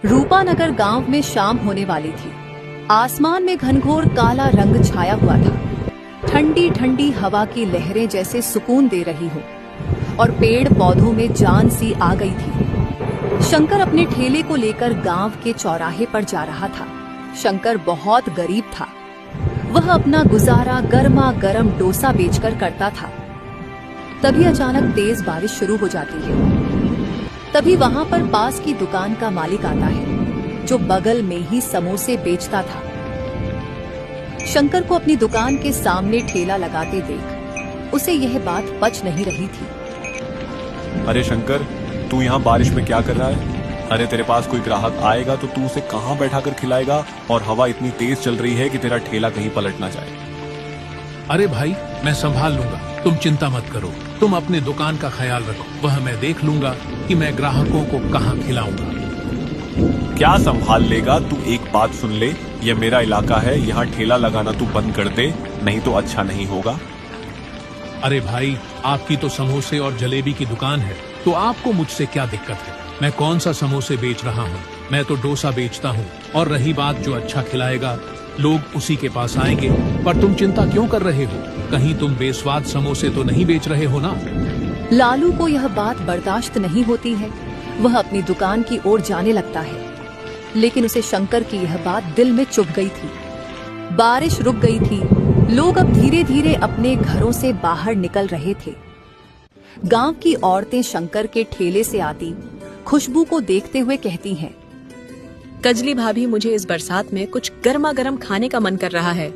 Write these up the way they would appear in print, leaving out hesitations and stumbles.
रूपानगर गांव में शाम होने वाली थी। आसमान में घनघोर काला रंग छाया हुआ था। ठंडी ठंडी हवा की लहरें जैसे सुकून दे रही हो और पेड़ पौधों में जान सी आ गई थी। शंकर अपने ठेले को लेकर गांव के चौराहे पर जा रहा था। शंकर बहुत गरीब था। वह अपना गुजारा गर्मा गर्म डोसा बेचकर करता था। तभी अचानक तेज बारिश शुरू हो जाती है। तभी वहां पर पास की दुकान का मालिक आता है, जो बगल में ही समोसे बेचता था। शंकर को अपनी दुकान के सामने ठेला लगाते देख उसे यह बात पच नहीं रही थी। अरे शंकर, तू यहाँ बारिश में क्या कर रहा है? अरे तेरे पास कोई ग्राहक आएगा तो तू उसे कहाँ बैठा कर खिलाएगा? और हवा इतनी तेज चल रही है कि तेरा ठेला कहीं पलट ना जाए। अरे भाई, मैं संभाल लूंगा, तुम चिंता मत करो। तुम अपनी दुकान का ख्याल रखो, वह मैं देख लूंगा कि मैं ग्राहकों को कहाँ खिलाऊंगा। क्या संभाल लेगा? तू एक बात सुन ले, यह मेरा इलाका है, यहाँ ठेला लगाना तू बंद कर दे, नहीं तो अच्छा नहीं होगा। अरे भाई, आपकी तो समोसे और जलेबी की दुकान है, तो आपको मुझसे क्या दिक्कत है? मैं कौन सा समोसे बेच रहा हूँ? मैं तो डोसा बेचता हूँ। और रही बात जो अच्छा खिलाएगा, लोग उसी के पास आएंगे। पर तुम चिंता क्यों कर रहे हो? कहीं तुम बेस्वाद समोसे तो नहीं बेच रहे हो ना? लालू को यह बात बर्दाश्त नहीं होती है। वह अपनी दुकान की ओर जाने लगता है, लेकिन उसे शंकर की यह बात दिल में चुभ गई थी। बारिश रुक गई थी। लोग अब धीरे धीरे अपने घरों से बाहर निकल रहे थे। गांव की औरतें शंकर के ठेले से आती खुशबू को देखते हुए कहती हैं, कजली भाभी, मुझे इस बरसात में कुछ गर्मा गर्म खाने का मन कर रहा है।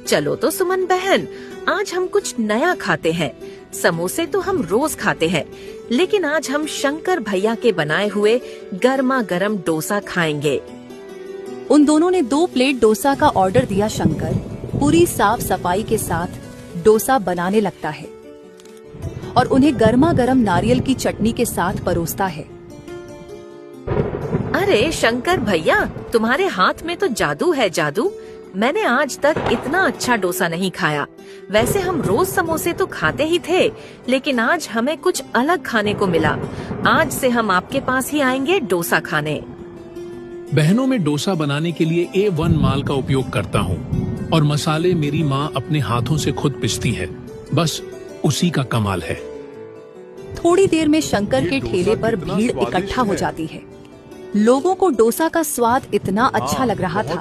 चलो तो सुमन बहन, आज हम कुछ नया खाते हैं। समोसे तो हम रोज खाते हैं, लेकिन आज हम शंकर भैया के बनाए हुए गर्मा गर्म डोसा खाएंगे। उन दोनों ने 2 प्लेट डोसा का ऑर्डर दिया। शंकर पूरी साफ सफाई के साथ डोसा बनाने लगता है और उन्हें गर्मा गर्म नारियल की चटनी के साथ परोसता है। अरे शंकर भैया, तुम्हारे हाथ में तो जादू है, जादू। मैंने आज तक इतना अच्छा डोसा नहीं खाया। वैसे हम रोज समोसे तो खाते ही थे, लेकिन आज हमें कुछ अलग खाने को मिला। आज से हम आपके पास ही आएंगे डोसा खाने। बहनों में डोसा बनाने के लिए A1 माल का उपयोग करता हूँ और मसाले मेरी माँ अपने हाथों से खुद पिसती है। बस उसी का कमाल है। थोड़ी देर में शंकर के ठेले पर भीड़ इकट्ठा हो जाती है। लोगों को डोसा का स्वाद इतना अच्छा लग रहा था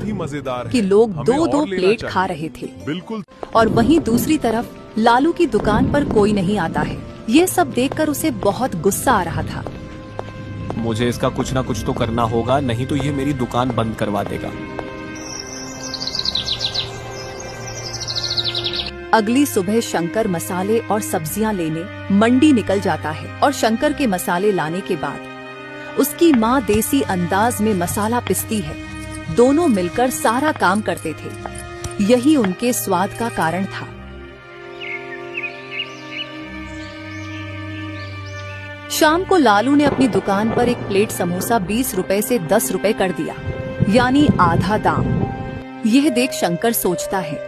कि लोग 2-2 प्लेट खा रहे थे। बिल्कुल। और वहीं दूसरी तरफ लालू की दुकान पर कोई नहीं आता है। ये सब देखकर उसे बहुत गुस्सा आ रहा था। मुझे इसका कुछ ना कुछ तो करना होगा, नहीं तो ये मेरी दुकान बंद करवा देगा। अगली सुबह शंकर मसाले और सब्जियां लेने मंडी निकल जाता है और शंकर के मसाले लाने के बाद उसकी माँ देसी अंदाज में मसाला पिसती है। दोनों मिलकर सारा काम करते थे। यही उनके स्वाद का कारण था। शाम को लालू ने अपनी दुकान पर एक प्लेट समोसा 20 रुपए से 10 रुपए कर दिया, यानी आधा दाम। यह देख शंकर सोचता है,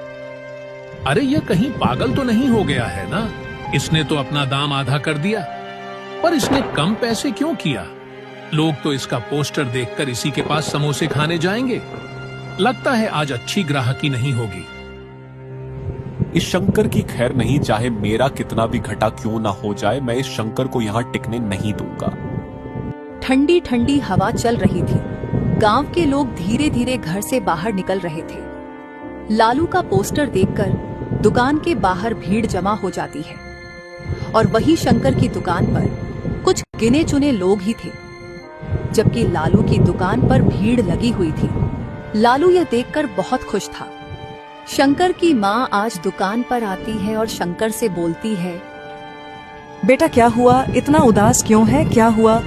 अरे ये कहीं पागल तो नहीं हो गया है ना? इसने तो अपना दाम आधा कर दिया, पर इसने कम पैसे क्यों किया? लोग तो इसका पोस्टर देखकर इसी के पास समोसे खाने जाएंगे। लगता है आज अच्छी ग्राहकी नहीं होगी। इस शंकर की खैर नहीं, चाहे मेरा कितना भी घटा क्यों ना हो जाए, मैं इस शंकर को यहाँ टिकने नहीं दूंगा। ठंडी ठंडी हवा चल रही थी। गांव के लोग धीरे धीरे घर से बाहर निकल रहे थे। लालू का पोस्टर देखकर दुकान के बाहर भीड़ जमा हो जाती है और वहीं शंकर की दुकान पर कुछ गिने चुने लोग ही थे, जबकि लालू की दुकान पर भीड़ लगी हुई थी। लालू यह देखकर बहुत खुश था। शंकर की माँ आज दुकान पर आती है और शंकर से बोलती है, बेटा क्या हुआ? इतना उदास क्यों है? क्या हुआ?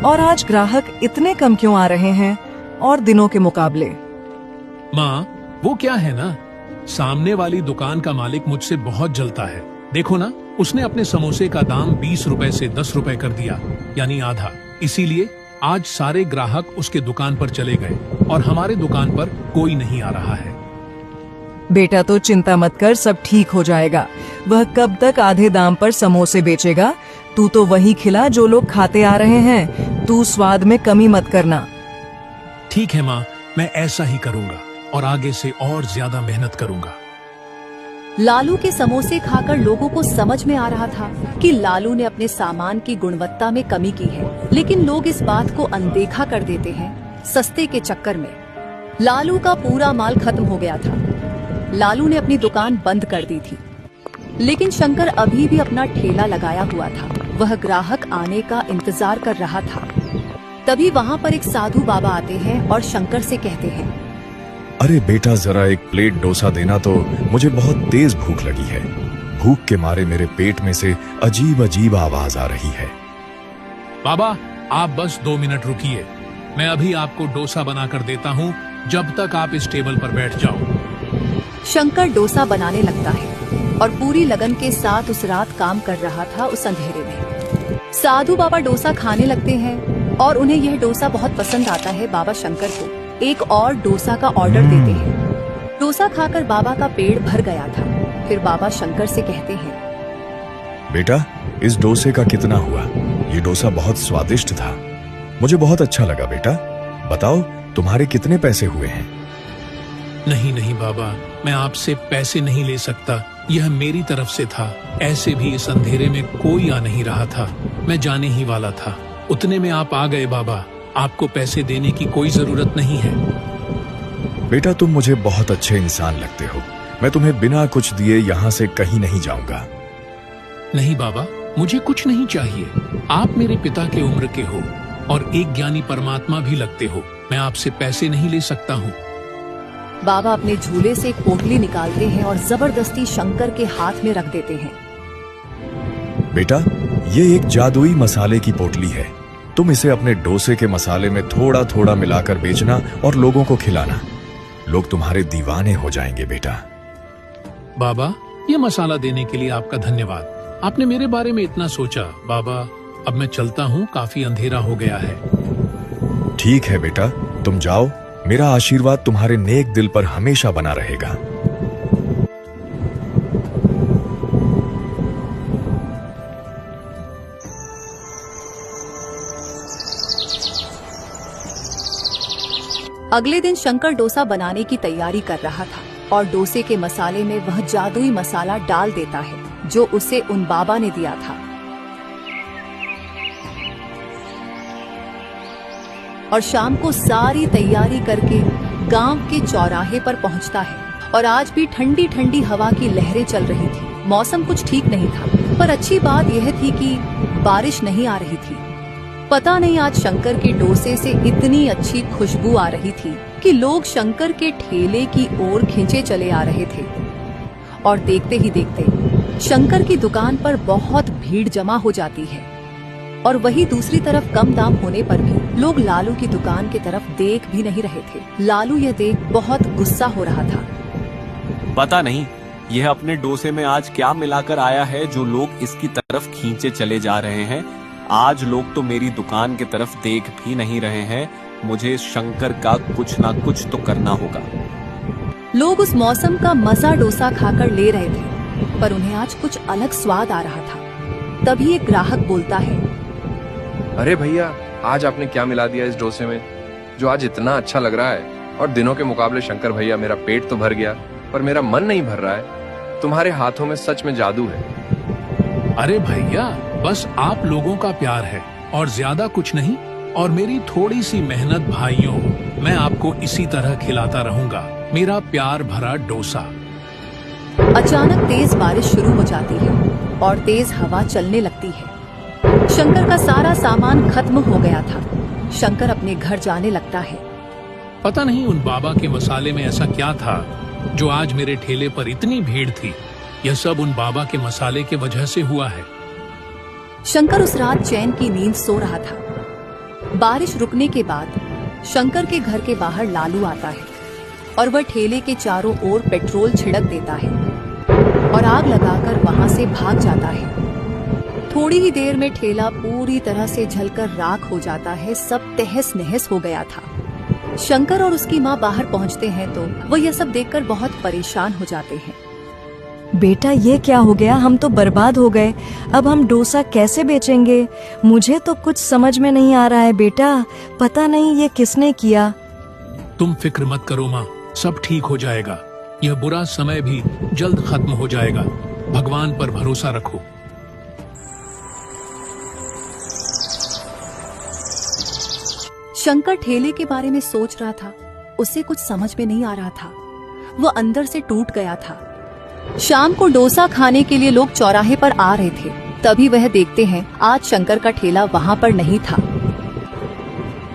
और आज ग्राहक इतने कम क्यों आ रहे हैं और दिनों के मुकाबले? माँ, वो क्या है ना, सामने वाली दुकान का मालिक मुझसे बहुत जलता है। देखो ना, उसने अपने समोसे का दाम 20 रुपए से 10 रुपए कर दिया, यानी आधा। इसीलिए आज सारे ग्राहक उसके दुकान पर चले गए और हमारे दुकान पर कोई नहीं आ रहा है। बेटा तो चिंता मत कर, सब ठीक हो जाएगा। वह कब तक आधे दाम पर समोसे बेचेगा? तू तो वही खिला जो लोग खाते आ रहे हैं। तू स्वाद में कमी मत करना। ठीक है माँ, मैं ऐसा ही करूंगा और आगे से और ज्यादा मेहनत करूंगा। लालू के समोसे खाकर लोगों को समझ में आ रहा था कि लालू ने अपने सामान की गुणवत्ता में कमी की है, लेकिन लोग इस बात को अनदेखा कर देते हैं सस्ते के चक्कर में। लालू का पूरा माल खत्म हो गया था। लालू ने अपनी दुकान बंद कर दी थी, लेकिन शंकर अभी भी अपना ठेला लगाया हुआ था। वह ग्राहक आने का इंतजार कर रहा था। तभी वहाँ पर एक साधु बाबा आते हैं और शंकर से कहते हैं, अरे बेटा, जरा एक प्लेट डोसा देना, तो मुझे बहुत तेज भूख लगी है। भूख के मारे मेरे पेट में से अजीब अजीब आवाज आ रही है। बाबा, आप बस 2 मिनट रुकिए, मैं अभी आपको डोसा बनाकर देता हूँ, जब तक आप इस टेबल पर बैठ जाओ। शंकर डोसा बनाने लगता है और पूरी लगन के साथ उस रात काम कर रहा था उस अंधेरे में। साधु बाबा डोसा खाने लगते हैं और उन्हें यह डोसा बहुत पसंद आता है। बाबा शंकर को एक और डोसा का ऑर्डर देते हैं। डोसा खाकर बाबा का पेट भर गया था। फिर बाबा शंकर से कहते हैं, बेटा, इस डोसे का कितना हुआ? ये डोसा बहुत स्वादिष्ट था, मुझे बहुत अच्छा लगा। बेटा बताओ, तुम्हारे कितने पैसे हुए हैं? नहीं नहीं बाबा, मैं आपसे पैसे नहीं ले सकता, यह मेरी तरफ से था। ऐसे भी इस अंधेरे में कोई आ नहीं रहा था, मैं जाने ही वाला था, उतने में आप आ गए। बाबा, आपको पैसे देने की कोई जरूरत नहीं है। बेटा, तुम मुझे बहुत अच्छे इंसान लगते हो, मैं तुम्हें बिना कुछ दिए यहाँ से कहीं नहीं जाऊंगा। नहीं बाबा, मुझे कुछ नहीं चाहिए, आप मेरे पिता के उम्र के हो और एक ज्ञानी परमात्मा भी लगते हो, मैं आपसे पैसे नहीं ले सकता हूँ। बाबा अपने झूले से एक पोटली निकालते हैं और जबरदस्ती शंकर के हाथ में रख देते हैं। बेटा, ये एक जादुई मसाले की पोटली है, तुम इसे अपने डोसे के मसाले में थोड़ा थोड़ा मिलाकर बेचना और लोगों को खिलाना, लोग तुम्हारे दीवाने हो जाएंगे। बेटा बाबा, ये मसाला देने के लिए आपका धन्यवाद, आपने मेरे बारे में इतना सोचा। बाबा, अब मैं चलता हूँ, काफी अंधेरा हो गया है। ठीक है बेटा, तुम जाओ, मेरा आशीर्वाद तुम्हारे नेक दिल पर हमेशा बना रहेगा। अगले दिन शंकर डोसा बनाने की तैयारी कर रहा था और डोसे के मसाले में वह जादुई मसाला डाल देता है जो उसे उन बाबा ने दिया था। और शाम को सारी तैयारी करके गांव के चौराहे पर पहुंचता है और आज भी ठंडी ठंडी हवा की लहरें चल रही थी। मौसम कुछ ठीक नहीं था, पर अच्छी बात यह थी कि बारिश नहीं आ रही थी। पता नहीं आज शंकर के डोसे से इतनी अच्छी खुशबू आ रही थी कि लोग शंकर के ठेले की ओर खींचे चले आ रहे थे। और देखते ही देखते शंकर की दुकान पर बहुत भीड़ जमा हो जाती है और वही दूसरी तरफ कम दाम होने पर भी लोग लालू की दुकान की तरफ देख भी नहीं रहे थे। लालू यह देख बहुत गुस्सा हो रहा था। पता नहीं यह अपने डोसे में आज क्या मिलाकर आया है जो लोग इसकी तरफ खींचे चले जा रहे हैं। आज लोग तो मेरी दुकान की तरफ देख भी नहीं रहे हैं। मुझे शंकर का कुछ ना कुछ तो करना होगा। लोग उस मौसम का मजा डोसा खाकर ले रहे थे, पर उन्हें आज कुछ अलग स्वाद आ रहा था। तभी एक ग्राहक बोलता है, अरे भैया, आज आपने क्या मिला दिया इस डोसे में जो आज इतना अच्छा लग रहा है? और दिनों के मुकाबले शंकर भैया, मेरा पेट तो भर गया पर मेरा मन नहीं भर रहा है। तुम्हारे हाथों में सच में जादू है। अरे भैया, बस आप लोगों का प्यार है और ज्यादा कुछ नहीं, और मेरी थोड़ी सी मेहनत। भाइयों, मैं आपको इसी तरह खिलाता रहूंगा, मेरा प्यार भरा डोसा। अचानक तेज बारिश शुरू हो जाती है और तेज हवा चलने लगती है। शंकर का सारा सामान खत्म हो गया था। शंकर अपने घर जाने लगता है। पता नहीं उन बाबा के मसाले में ऐसा क्या था जो आज मेरे ठेले पर इतनी भीड़ थी। यह सब उन बाबा के मसाले के वजह से हुआ है। शंकर उस रात चैन की नींद सो रहा था। बारिश रुकने के बाद शंकर के घर के बाहर लालू आता है और वह ठेले के चारों ओर पेट्रोल छिड़क देता है और आग लगाकर वहां से भाग जाता है। थोड़ी ही देर में ठेला पूरी तरह से जलकर राख हो जाता है। सब तहस नहस हो गया था। शंकर और उसकी माँ बाहर पहुँचते हैं तो वह यह सब देखकर बहुत परेशान हो जाते हैं। बेटा, ये क्या हो गया? हम तो बर्बाद हो गए। अब हम डोसा कैसे बेचेंगे? मुझे तो कुछ समझ में नहीं आ रहा है बेटा। पता नहीं ये किसने किया। तुम फिक्र मत करो माँ, सब ठीक हो जाएगा। यह बुरा समय भी जल्द खत्म हो जाएगा। भगवान पर भरोसा रखो। शंकर ठेले के बारे में सोच रहा था। उसे कुछ समझ में नहीं आ रहा था। वह अंदर से टूट गया था। शाम को डोसा खाने के लिए लोग चौराहे पर आ रहे थे। तभी वह देखते हैं आज शंकर का ठेला वहाँ पर नहीं था।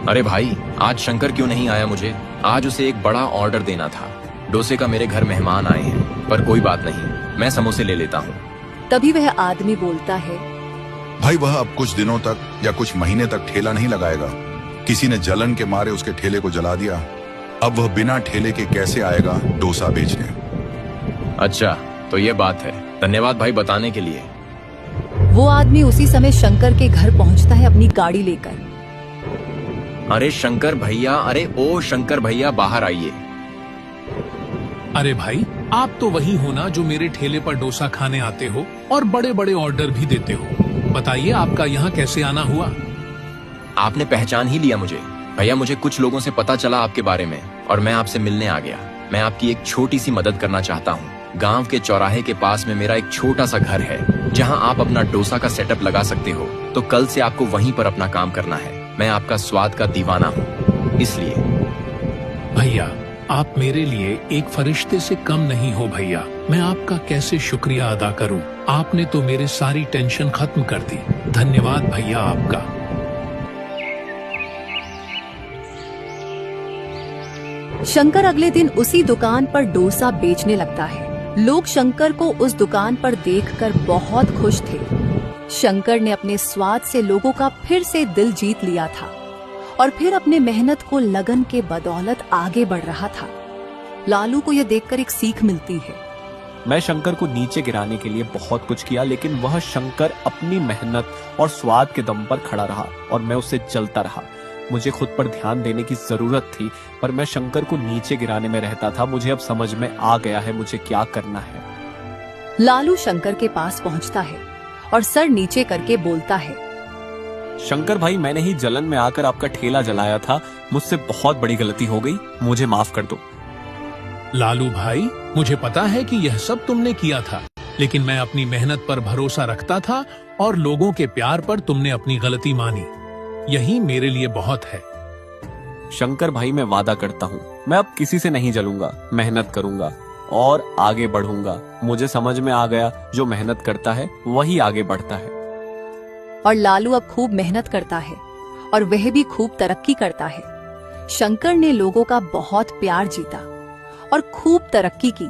अरे भाई, आज शंकर क्यों नहीं आया? मुझे आज उसे एक बड़ा ऑर्डर देना था। डोसे का मेरे घर मेहमान आए हैं, पर कोई बात नहीं, मैं समोसे ले लेता हूँ। तभी वह आदमी बोलता है, भाई वह अब कुछ दिनों तक या कुछ महीने तक ठेला नहीं लगाएगा। किसी ने जलन के मारे उसके ठेले को जला दिया। अब वह बिना ठेले के कैसे आएगा डोसा बेचने? अच्छा, तो ये बात है। धन्यवाद भाई बताने के लिए। वो आदमी उसी समय शंकर के घर पहुंचता है अपनी गाड़ी लेकर। अरे शंकर भैया, अरे ओ शंकर भैया, बाहर आइए। अरे भाई, आप तो वही हो ना जो मेरे ठेले पर डोसा खाने आते हो और बड़े बड़े ऑर्डर भी देते हो। बताइए आपका यहाँ कैसे आना हुआ? आपने पहचान ही लिया मुझे। भैया, मुझे कुछ लोगों से पता चला आपके बारे में और मैं आपसे मिलने आ गया। मैं आपकी एक छोटी सी मदद करना चाहता हूँ। गांव के चौराहे के पास में मेरा एक छोटा सा घर है जहां आप अपना डोसा का सेटअप लगा सकते हो। तो कल से आपको वहीं पर अपना काम करना है। मैं आपका स्वाद का दीवाना हूँ, इसलिए। भैया, आप मेरे लिए एक फरिश्ते से कम नहीं हो भैया। मैं आपका कैसे शुक्रिया अदा करूं? आपने तो मेरी सारी टेंशन खत्म कर दी। धन्यवाद भैया आपका। शंकर अगले दिन उसी दुकान पर डोसा बेचने लगता है। लोग शंकर को उस दुकान पर देखकर बहुत खुश थे। शंकर ने अपने स्वाद से लोगों का फिर से दिल जीत लिया था और फिर अपने मेहनत को लगन के बदौलत आगे बढ़ रहा था। लालू को यह देखकर एक सीख मिलती है। मैं शंकर को नीचे गिराने के लिए बहुत कुछ किया, लेकिन वह शंकर अपनी मेहनत और स्वाद के दम पर खड़ा रहा और मैं उससे चलता रहा। मुझे खुद पर ध्यान देने की जरूरत थी, पर मैं शंकर को नीचे गिराने में रहता था। मुझे अब समझ में आ गया है मुझे क्या करना है। लालू शंकर के पास पहुंचता है और सर नीचे करके बोलता है, शंकर भाई, मैंने ही जलन में आकर आपका ठेला जलाया था। मुझसे बहुत बड़ी गलती हो गई, मुझे माफ कर दो। लालू भाई, मुझे पता है कि यह सब तुमने किया था, लेकिन मैं अपनी मेहनत पर भरोसा रखता था और लोगों के प्यार पर तुमने अपनी गलती मानी। यही मेरे लिए बहुत है। शंकर भाई, मैं वादा करता हूँ, मैं अब किसी से नहीं जलूंगा, मेहनत करूंगा और आगे बढ़ूंगा। मुझे समझ में आ गया, जो मेहनत करता है वही आगे बढ़ता है। और लालू अब खूब मेहनत करता है और वह भी खूब तरक्की करता है। शंकर ने लोगों का बहुत प्यार जीता और खूब तरक्की की।